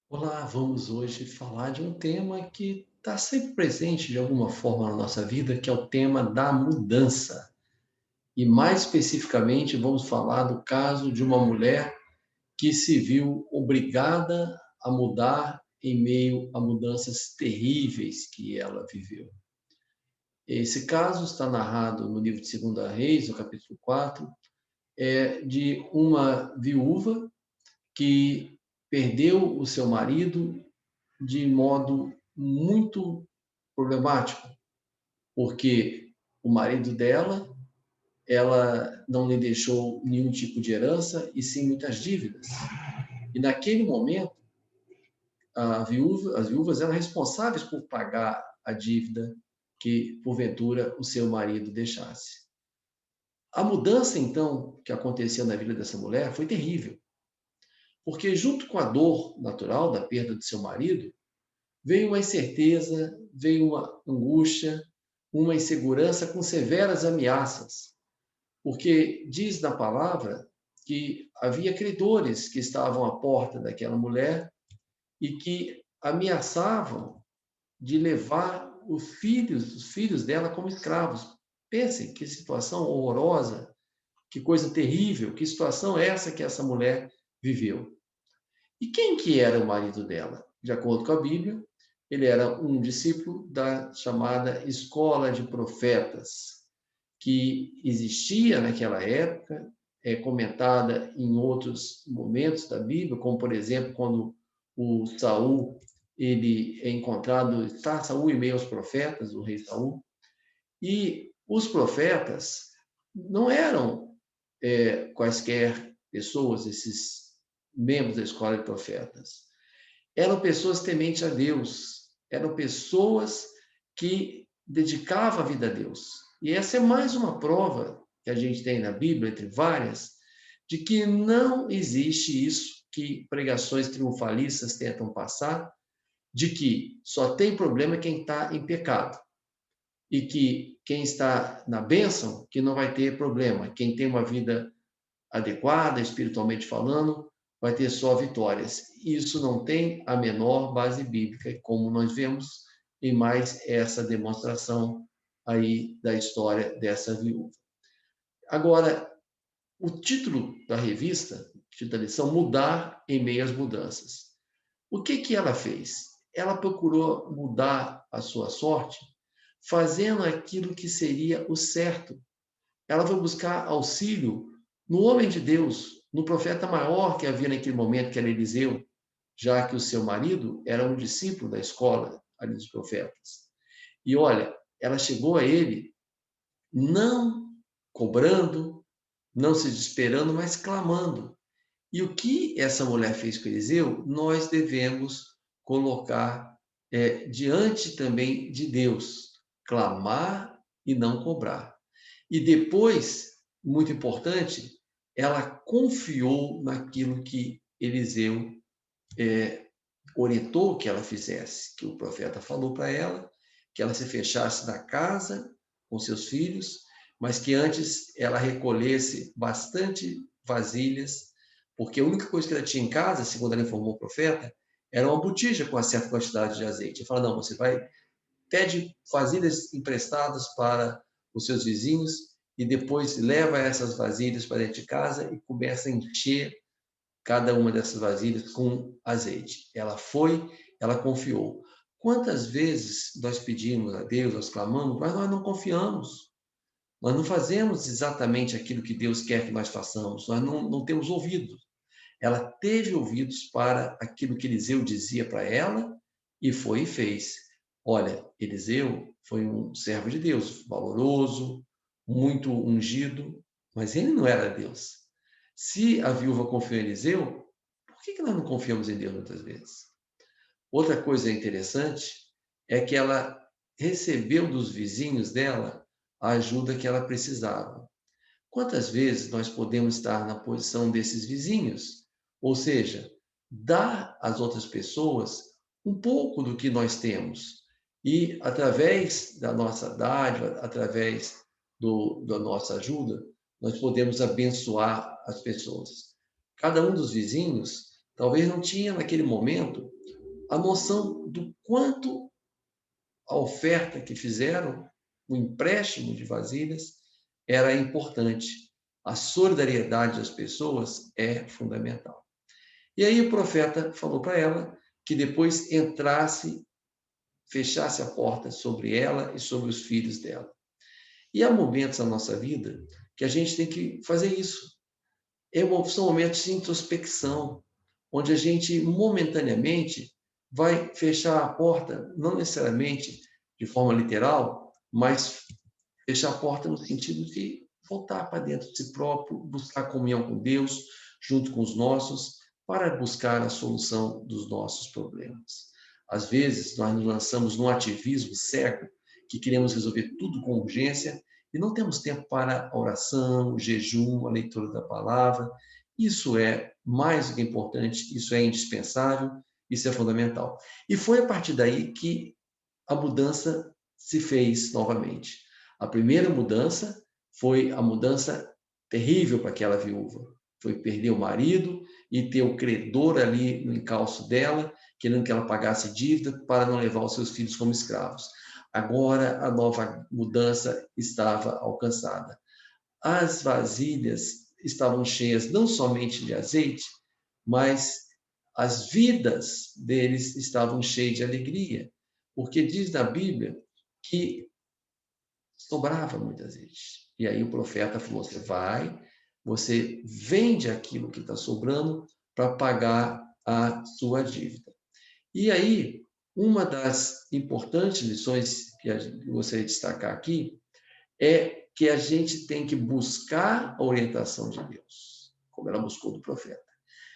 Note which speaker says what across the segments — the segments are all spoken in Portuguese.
Speaker 1: Olá, vamos hoje falar de um tema que está sempre presente de alguma forma na nossa vida, que é o tema da mudança. E mais especificamente, vamos falar do caso de uma mulher que se viu obrigada a mudar em meio a mudanças terríveis que ela viveu. Esse caso está narrado no livro de Segunda Reis, no capítulo 4, de uma viúva que perdeu o seu marido de modo muito problemático, porque o marido dela, ela não lhe deixou nenhum tipo de herança e sim muitas dívidas. E naquele momento, as viúvas eram responsáveis por pagar a dívida que porventura o seu marido deixasse. A mudança então que aconteceu na vida dessa mulher foi terrível, porque junto com a dor natural da perda de seu marido, veio uma incerteza, veio uma angústia, uma insegurança com severas ameaças, porque diz na palavra que havia credores que estavam à porta daquela mulher e que ameaçavam de levar os filhos dela como escravos. Pensem que situação horrorosa, que coisa terrível, que situação é essa que essa mulher viveu. E quem que era o marido dela? De acordo com a Bíblia, ele era um discípulo da chamada Escola de Profetas, que existia naquela época, é comentada em outros momentos da Bíblia, como por exemplo quando o Saul ele é encontrado, está Saul em meio aos profetas, o rei Saul, e os profetas não eram quaisquer pessoas, esses membros da escola de profetas. Eram pessoas tementes a Deus, eram pessoas que dedicavam a vida a Deus. E essa é mais uma prova que a gente tem na Bíblia, entre várias, de que não existe isso que pregações triunfalistas tentam passar, de que só tem problema quem está em pecado e que quem está na bênção que não vai ter problema. Quem tem uma vida adequada, espiritualmente falando, vai ter só vitórias. Isso não tem a menor base bíblica, como nós vemos em mais essa demonstração aí da história dessa viúva. Agora, o título da revista, o título da lição, Mudar em Meio às Mudanças. O que que ela fez? Ela procurou mudar a sua sorte fazendo aquilo que seria o certo. Ela foi buscar auxílio no homem de Deus, no profeta maior que havia naquele momento, que era Eliseu, já que o seu marido era um discípulo da escola ali dos profetas. E olha, ela chegou a ele não cobrando, não se desesperando, mas clamando. E o que essa mulher fez com Eliseu, nós devemos colocar diante também de Deus, clamar e não cobrar. E depois, muito importante, ela confiou naquilo que Eliseu orientou que ela fizesse, que o profeta falou para ela, que ela se fechasse na casa com seus filhos, mas que antes ela recolhesse bastante vasilhas, porque a única coisa que ela tinha em casa, segundo ela informou o profeta, era uma botija com uma certa quantidade de azeite. Ele fala, não, você vai, pede vasilhas emprestadas para os seus vizinhos e depois leva essas vasilhas para dentro de casa e começa a encher cada uma dessas vasilhas com azeite. Ela foi, ela confiou. Quantas vezes nós pedimos a Deus, nós clamamos, mas nós não confiamos. Nós não fazemos exatamente aquilo que Deus quer que nós façamos. Nós não temos ouvidos. Ela teve ouvidos para aquilo que Eliseu dizia para ela e foi e fez. Olha, Eliseu foi um servo de Deus, valoroso, muito ungido, mas ele não era Deus. Se a viúva confiou em Eliseu, por que nós não confiamos em Deus muitas vezes? Outra coisa interessante é que ela recebeu dos vizinhos dela a ajuda que ela precisava. Quantas vezes nós podemos estar na posição desses vizinhos? Ou seja, dar às outras pessoas um pouco do que nós temos. E através da nossa dádiva, através da nossa ajuda, nós podemos abençoar as pessoas. Cada um dos vizinhos talvez não tinha naquele momento a noção do quanto a oferta que fizeram, o empréstimo de vasilhas, era importante. A solidariedade das pessoas é fundamental. E aí o profeta falou para ela que depois entrasse, fechasse a porta sobre ela e sobre os filhos dela. E há momentos na nossa vida que a gente tem que fazer isso. São momentos de introspecção, onde a gente momentaneamente vai fechar a porta, não necessariamente de forma literal, mas fechar a porta no sentido de voltar para dentro de si próprio, buscar comunhão com Deus, junto com os nossos, para buscar a solução dos nossos problemas. Às vezes, nós nos lançamos num ativismo cego, que queremos resolver tudo com urgência, e não temos tempo para a oração, o jejum, a leitura da palavra. Isso é mais do que importante, isso é indispensável, isso é fundamental. E foi a partir daí que a mudança se fez novamente. A primeira mudança foi a mudança terrível para aquela viúva. Foi perder o marido e ter o credor ali no encalço dela, querendo que ela pagasse dívida para não levar os seus filhos como escravos. Agora a nova mudança estava alcançada. As vasilhas estavam cheias não somente de azeite, mas as vidas deles estavam cheias de alegria, porque diz na Bíblia que sobrava muito azeite. E aí o profeta falou: você vai, você vende aquilo que está sobrando para pagar a sua dívida. E aí, uma das importantes lições que eu gostaria de destacar aqui é que a gente tem que buscar a orientação de Deus, como ela buscou do profeta,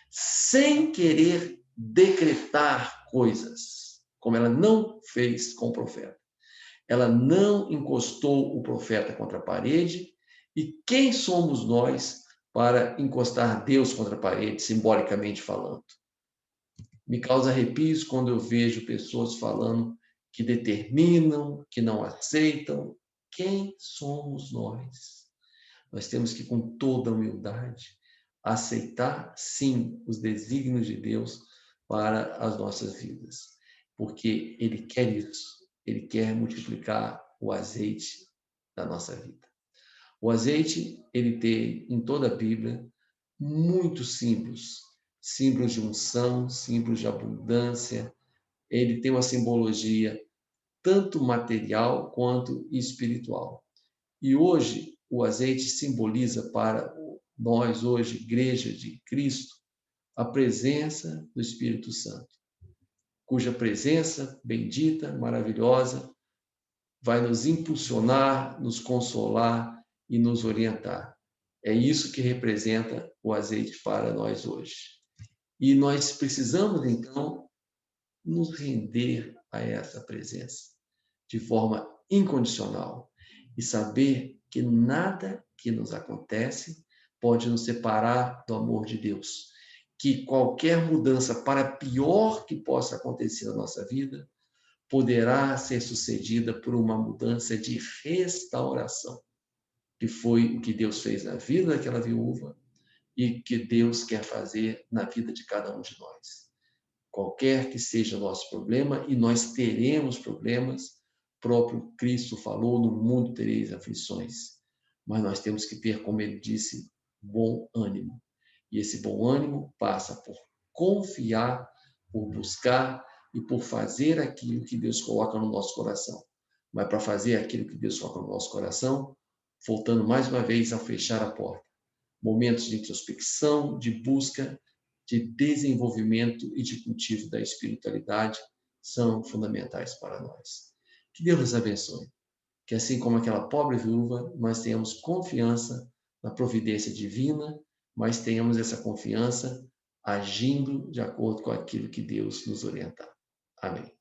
Speaker 1: sem querer decretar coisas, como ela não fez com o profeta. Ela não encostou o profeta contra a parede, e quem somos nós para encostar Deus contra a parede, simbolicamente falando? Me causa arrepios quando eu vejo pessoas falando que determinam, que não aceitam. Quem somos nós? Nós temos que, com toda humildade, aceitar, sim, os desígnios de Deus para as nossas vidas, porque Ele quer isso, Ele quer multiplicar o azeite da nossa vida. O azeite, ele tem em toda a Bíblia muitos símbolos, símbolos de unção, símbolos de abundância. Ele tem uma simbologia tanto material quanto espiritual. E hoje, o azeite simboliza para nós, hoje, Igreja de Cristo, a presença do Espírito Santo, cuja presença bendita, maravilhosa, vai nos impulsionar, nos consolar e nos orientar. É isso que representa o azeite para nós hoje. E nós precisamos, então, nos render a essa presença de forma incondicional e saber que nada que nos acontece pode nos separar do amor de Deus. Que qualquer mudança, para pior que possa acontecer na nossa vida, poderá ser sucedida por uma mudança de restauração, que foi o que Deus fez na vida daquela viúva e que Deus quer fazer na vida de cada um de nós. Qualquer que seja o nosso problema, e nós teremos problemas, próprio Cristo falou: no mundo tereis aflições, mas nós temos que ter, como ele disse, bom ânimo. E esse bom ânimo passa por confiar, por buscar e por fazer aquilo que Deus coloca no nosso coração. Mas para fazer aquilo que Deus coloca no nosso coração, voltando mais uma vez a fechar a porta. Momentos de introspecção, de busca, de desenvolvimento e de cultivo da espiritualidade são fundamentais para nós. Que Deus nos abençoe. Que assim como aquela pobre viúva, nós tenhamos confiança na providência divina, mas tenhamos essa confiança agindo de acordo com aquilo que Deus nos orientar. Amém.